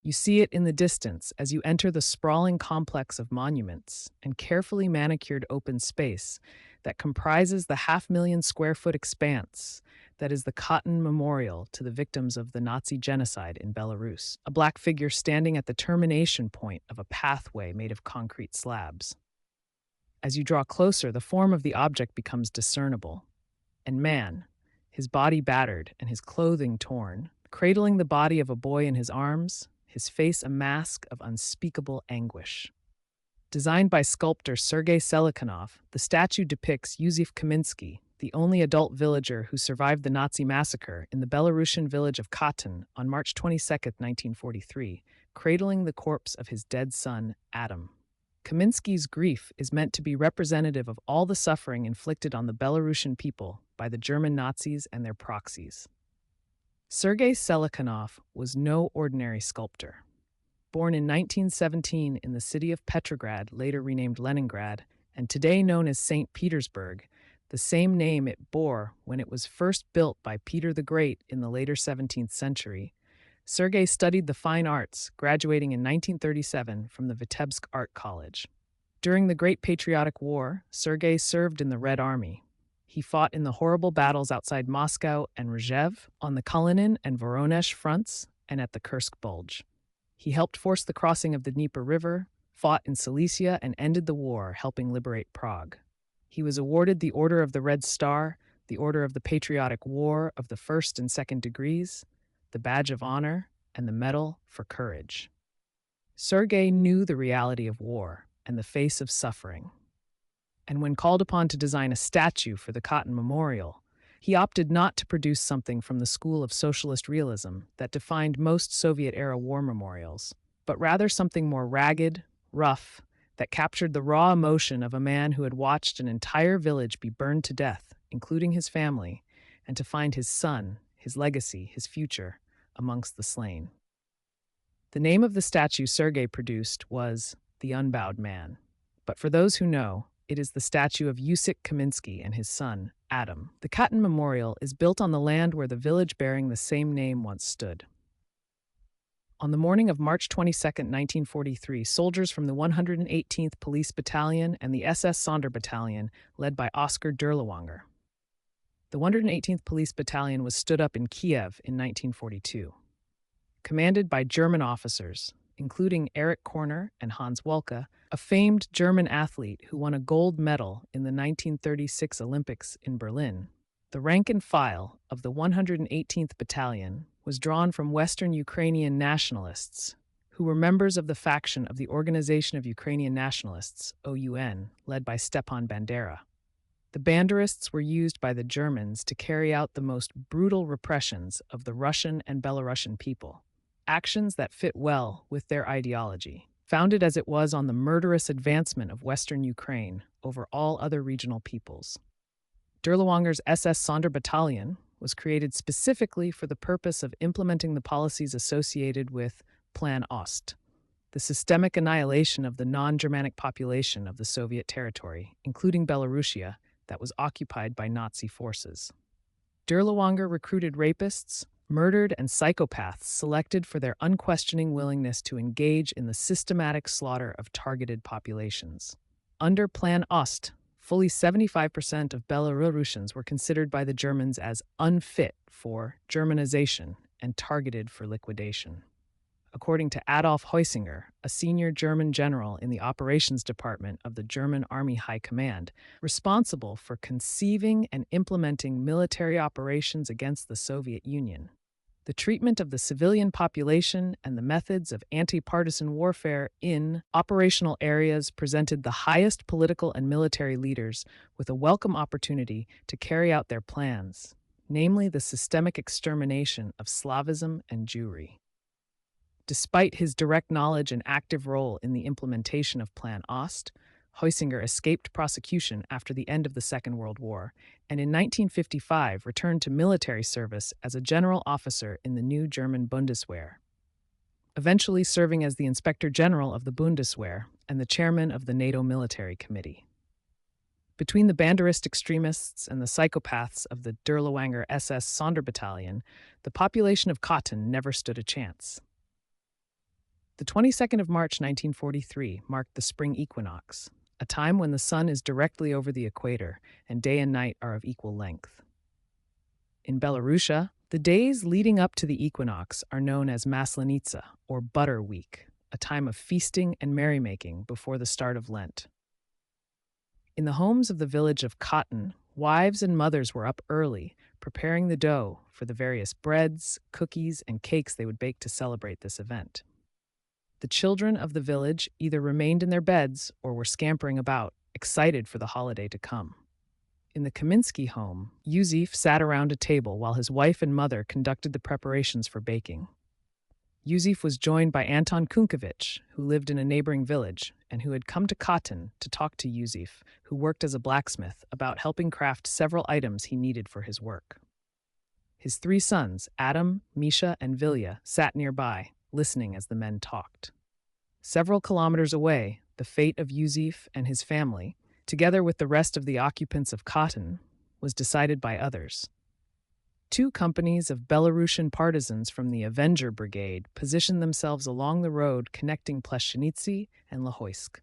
You see it in the distance as you enter the sprawling complex of monuments and carefully manicured open space that comprises the 500,000 square foot expanse that is the Cotton Memorial to the victims of the Nazi genocide in Belarus, a black figure standing at the termination point of a pathway made of concrete slabs. As you draw closer, the form of the object becomes discernible, and man, his body battered and his clothing torn, cradling the body of a boy in his arms, his face a mask of unspeakable anguish. Designed by sculptor Sergei Selikanov, the statue depicts Yusif Kaminsky, the only adult villager who survived the Nazi massacre in the Belarusian village of Katyn on March 22, 1943, cradling the corpse of his dead son, Adam. Kaminsky's grief is meant to be representative of all the suffering inflicted on the Belarusian people by the German Nazis and their proxies. Sergei Selikanov was no ordinary sculptor. Born in 1917 in the city of Petrograd, later renamed Leningrad, and today known as St. Petersburg, the same name it bore when it was first built by Peter the Great in the later 17th century, Sergei studied the fine arts, graduating in 1937 from the Vitebsk Art College. During the Great Patriotic War, Sergei served in the Red Army. He fought in the horrible battles outside Moscow and Rzhev, on the Kalinin and Voronezh fronts, and at the Kursk Bulge. He helped force the crossing of the Dnieper River, fought in Silesia, and ended the war, helping liberate Prague. He was awarded the Order of the Red Star, the Order of the Patriotic War of the First and Second Degrees, the Badge of Honor, and the Medal for Courage. Sergei knew the reality of war and the face of suffering. And when called upon to design a statue for the Cotton Memorial, he opted not to produce something from the school of socialist realism that defined most Soviet-era war memorials, but rather something more ragged, rough, that captured the raw emotion of a man who had watched an entire village be burned to death, including his family, and to find his son, his legacy, his future, amongst the slain. The name of the statue Sergei produced was the Unbowed Man. But for those who know, it is the statue of Yusif Kaminsky and his son, Adam. The Cotton Memorial is built on the land where the village bearing the same name once stood. On the morning of March 22, 1943, soldiers from the 118th Police Battalion and the SS Sonderbattalion, led by Oskar Dirlewanger. The 118th Police Battalion was stood up in Kiev in 1942. Commanded by German officers, including Erich Korner and Hans Welke, a famed German athlete who won a gold medal in the 1936 Olympics in Berlin. The rank and file of the 118th Battalion was drawn from Western Ukrainian nationalists, who were members of the faction of the Organization of Ukrainian Nationalists, OUN, led by Stepan Bandera. The Banderists were used by the Germans to carry out the most brutal repressions of the Russian and Belarusian people, actions that fit well with their ideology, founded as it was on the murderous advancement of Western Ukraine over all other regional peoples. Dirlewanger's SS Sonderbattalion was created specifically for the purpose of implementing the policies associated with Plan Ost, the systemic annihilation of the non-Germanic population of the Soviet territory, including Belarusia, that was occupied by Nazi forces. Dirlewanger recruited rapists, murdered, and psychopaths selected for their unquestioning willingness to engage in the systematic slaughter of targeted populations. Under Plan Ost, fully 75% of Belarusians were considered by the Germans as unfit for Germanization and targeted for liquidation. According to Adolf Heusinger, a senior German general in the operations department of the German Army High Command, responsible for conceiving and implementing military operations against the Soviet Union, the treatment of the civilian population and the methods of anti-partisan warfare in operational areas presented the highest political and military leaders with a welcome opportunity to carry out their plans, namely the systemic extermination of Slavism and Jewry. Despite his direct knowledge and active role in the implementation of Plan Ost, Heusinger escaped prosecution after the end of the Second World War, and in 1955 returned to military service as a general officer in the new German Bundeswehr, eventually serving as the Inspector General of the Bundeswehr and the chairman of the NATO Military Committee. Between the Banderist extremists and the psychopaths of the Dirlewanger SS Sonderbattalion, the population of Katyn never stood a chance. The 22nd of March 1943 marked the spring equinox, a time when the sun is directly over the equator and day and night are of equal length. In Belarus, the days leading up to the equinox are known as Maslenitsa, or Butter Week, a time of feasting and merrymaking before the start of Lent. In the homes of the village of Cotton, wives and mothers were up early, preparing the dough for the various breads, cookies, and cakes they would bake to celebrate this event. The children of the village either remained in their beds or were scampering about, excited for the holiday to come. In the Kaminsky home, Yusif sat around a table while his wife and mother conducted the preparations for baking. Yusif was joined by Anton Kunkovich, who lived in a neighboring village and who had come to Cotton to talk to Yusif, who worked as a blacksmith, about helping craft several items he needed for his work. His three sons, Adam, Misha, and Vilya, sat nearby, listening as the men talked. Several kilometers away, the fate of Yusif and his family, together with the rest of the occupants of Cotton, was decided by others. Two companies of Belarusian partisans from the Avenger Brigade positioned themselves along the road connecting Pleshinitsy and Lahoysk.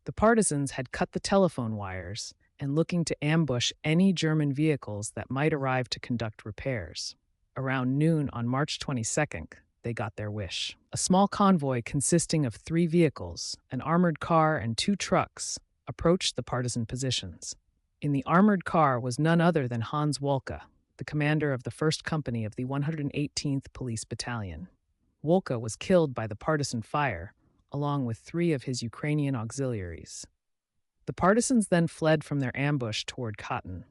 The partisans had cut the telephone wires and looking to ambush any German vehicles that might arrive to conduct repairs. Around noon on March 22nd, they got their wish. A small convoy consisting of 3 vehicles, an armored car and 2 trucks, approached the partisan positions. In the armored car was none other than Hans Wolke, the commander of the 1st Company of the 118th Police Battalion. Wolke was killed by the partisan fire, along with 3 of his Ukrainian auxiliaries. The partisans then fled from their ambush toward Cotton.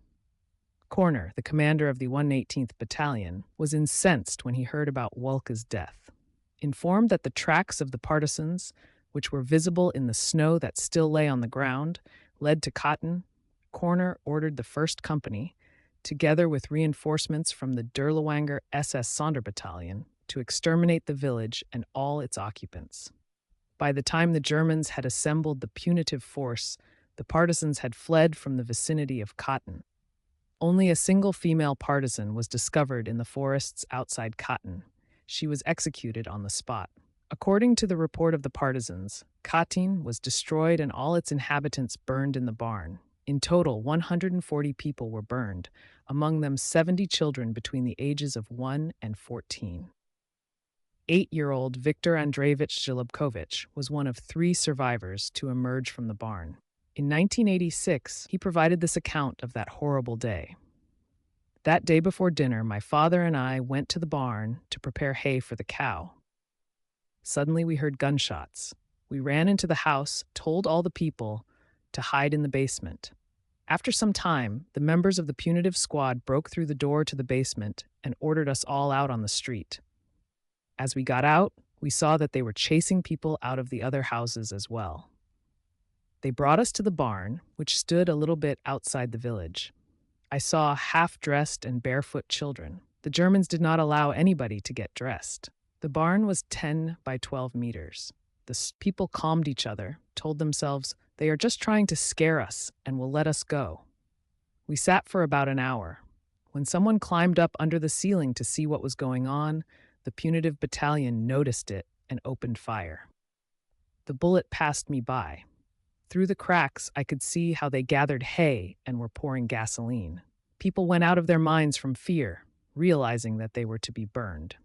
Korner, the commander of the 118th Battalion, was incensed when he heard about Wolke's death. Informed that the tracks of the partisans, which were visible in the snow that still lay on the ground, led to Cotton, Korner ordered the 1st Company, together with reinforcements from the Derlewanger SS Sonderbattalion, to exterminate the village and all its occupants. By the time the Germans had assembled the punitive force, the partisans had fled from the vicinity of Cotton. Only a single female partisan was discovered in the forests outside Cotton. She was executed on the spot. According to the report of the partisans, Katyn was destroyed and all its inhabitants burned in the barn. In total, 140 people were burned, among them 70 children between the ages of 1 and 14. 8-year-old Viktor Andreevich Zhelobkovich was one of 3 survivors to emerge from the barn. In 1986, he provided this account of that horrible day. That day before dinner, my father and I went to the barn to prepare hay for the cow. Suddenly we heard gunshots. We ran into the house, told all the people to hide in the basement. After some time, the members of the punitive squad broke through the door to the basement and ordered us all out on the street. As we got out, we saw that they were chasing people out of the other houses as well. They brought us to the barn, which stood a little bit outside the village. I saw half-dressed and barefoot children. The Germans did not allow anybody to get dressed. The barn was 10 by 12 meters. The people calmed each other, told themselves, "They are just trying to scare us and will let us go." We sat for about an hour. When someone climbed up under the ceiling to see what was going on, the punitive battalion noticed it and opened fire. The bullet passed me by. Through the cracks, I could see how they gathered hay and were pouring gasoline. People went out of their minds from fear, realizing that they were to be burned.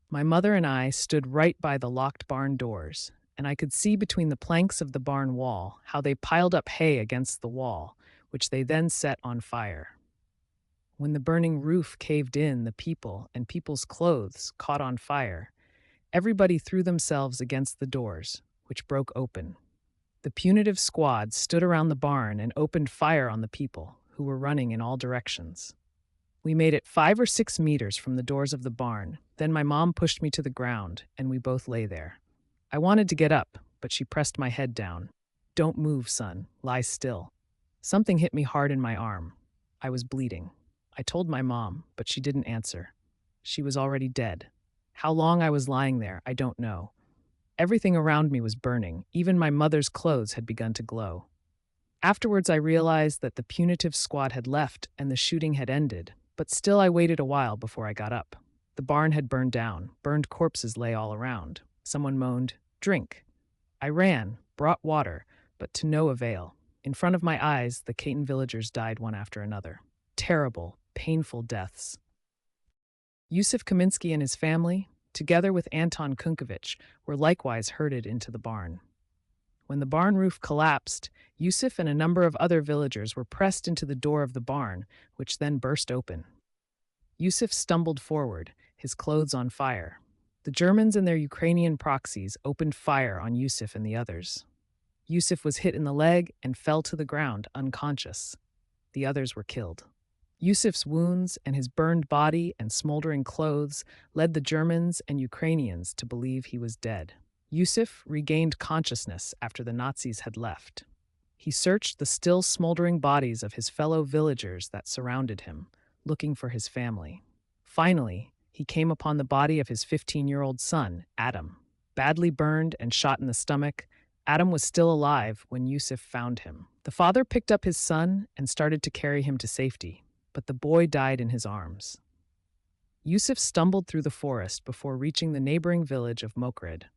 My mother and I stood right by the locked barn doors, and I could see between the planks of the barn wall how they piled up hay against the wall, which they then set on fire. When the burning roof caved in, the people and people's clothes caught on fire. Everybody threw themselves against the doors, which broke open. The punitive squad stood around the barn and opened fire on the people, who were running in all directions. We made it 5 or 6 meters from the doors of the barn. Then my mom pushed me to the ground, and we both lay there. I wanted to get up, but she pressed my head down. "Don't move, son. Lie still." Something hit me hard in my arm. I was bleeding. I told my mom, but she didn't answer. She was already dead. How long I was lying there, I don't know. Everything around me was burning. Even my mother's clothes had begun to glow. Afterwards, I realized that the punitive squad had left and the shooting had ended, but still I waited a while before I got up. The barn had burned down. Burned corpses lay all around. Someone moaned, "Drink." I ran, brought water, but to no avail. In front of my eyes, the Khatan villagers died one after another. Terrible, painful deaths. Yusuf Kaminsky and his family, together with Anton Kunkovich, were likewise herded into the barn. When the barn roof collapsed, Yusuf and a number of other villagers were pressed into the door of the barn, which then burst open. Yusuf stumbled forward, his clothes on fire. The Germans and their Ukrainian proxies opened fire on Yusuf and the others. Yusuf was hit in the leg and fell to the ground, unconscious. The others were killed. Yusuf's wounds and his burned body and smoldering clothes led the Germans and Ukrainians to believe he was dead. Yusuf regained consciousness after the Nazis had left. He searched the still smoldering bodies of his fellow villagers that surrounded him, looking for his family. Finally, he came upon the body of his 15-year-old son, Adam. Badly burned and shot in the stomach, Adam was still alive when Yusuf found him. The father picked up his son and started to carry him to safety, but the boy died in his arms. Yusuf stumbled through the forest before reaching the neighboring village of Mokred.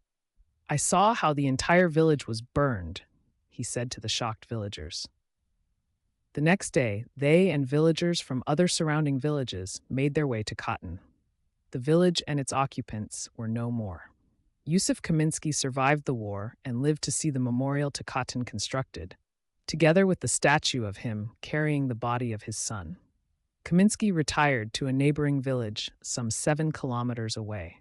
"I saw how the entire village was burned," he said to the shocked villagers. The next day, they and villagers from other surrounding villages made their way to Khatan. The village and its occupants were no more. Yusuf Kaminsky survived the war and lived to see the memorial to Khatan constructed, together with the statue of him carrying the body of his son. Kaminsky retired to a neighboring village some 7 kilometers away.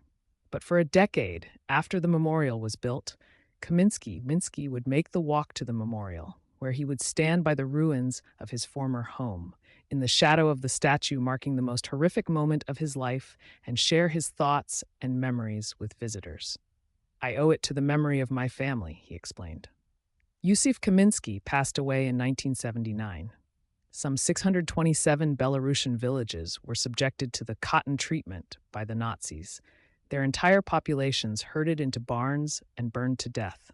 But for a decade after the memorial was built, Kaminsky would make the walk to the memorial, where he would stand by the ruins of his former home, in the shadow of the statue marking the most horrific moment of his life, and share his thoughts and memories with visitors. "I owe it to the memory of my family," he explained. Yusuf Kaminsky passed away in 1979. Some 627 Belarusian villages were subjected to the cotton treatment by the Nazis, their entire populations herded into barns and burned to death.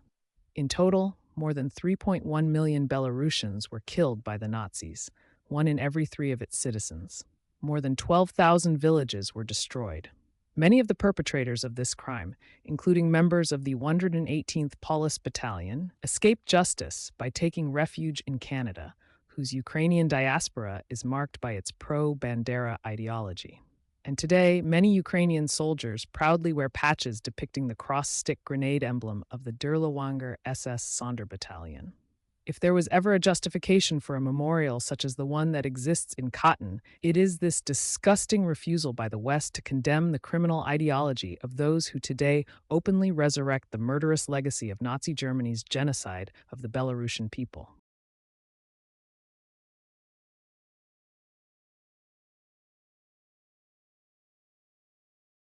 In total, more than 3.1 million Belarusians were killed by the Nazis, 1 in every 3 of its citizens. More than 12,000 villages were destroyed. Many of the perpetrators of this crime, including members of the 118th Police Battalion, escaped justice by taking refuge in Canada, whose Ukrainian diaspora is marked by its pro-Bandera ideology. And today, many Ukrainian soldiers proudly wear patches depicting the cross-stick grenade emblem of the Derlawanger SS Sonderbattalion. If there was ever a justification for a memorial such as the one that exists in Khatan, it is this disgusting refusal by the West to condemn the criminal ideology of those who today openly resurrect the murderous legacy of Nazi Germany's genocide of the Belarusian people.